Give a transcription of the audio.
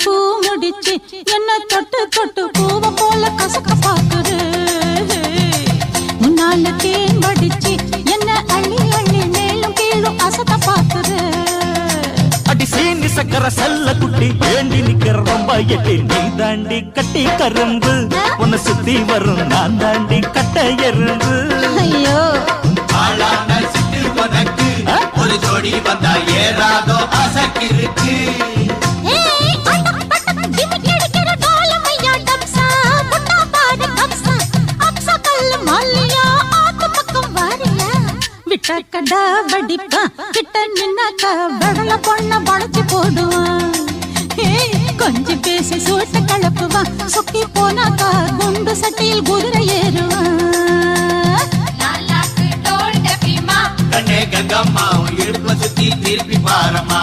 பூ முடிச்சு என்ன தொட்டு தொட்டு பூவ போல கசக்க பாக்குது. முன்னால தேன் வடிச்சு என்ன அள்ளி அள்ளி மேலும் கீழும் அசத்த பாக்குது. அடி சீனி சக்கர செல்ல குட்டி வேண்டி நிக்கிற ரொம்ப எட்டி நீ தாண்டி கட்டி கரும்பு உன்னை சுத்தி வரும் நான் தாண்டி கட்ட எறும்பு. ஐயோ ஆளான சிட்டு உனக்கு ஒரு ஜோடி வந்தா ஏறாதோ அசக்கிருக்கு. கடா வடிப்பா கிட்ட நின்னாக்கா வடல பொண்ண வளைச்சு போடுவான். கொஞ்சம் பேசி சூட்ட கலப்புவான். சுக்கி போனாக்கா குண்டு சட்டியில் குதிரை ஏறுவான். கண்ணே கங்கம்மா இடுப்ப சுத்தி திருப்பி பாரம்மா.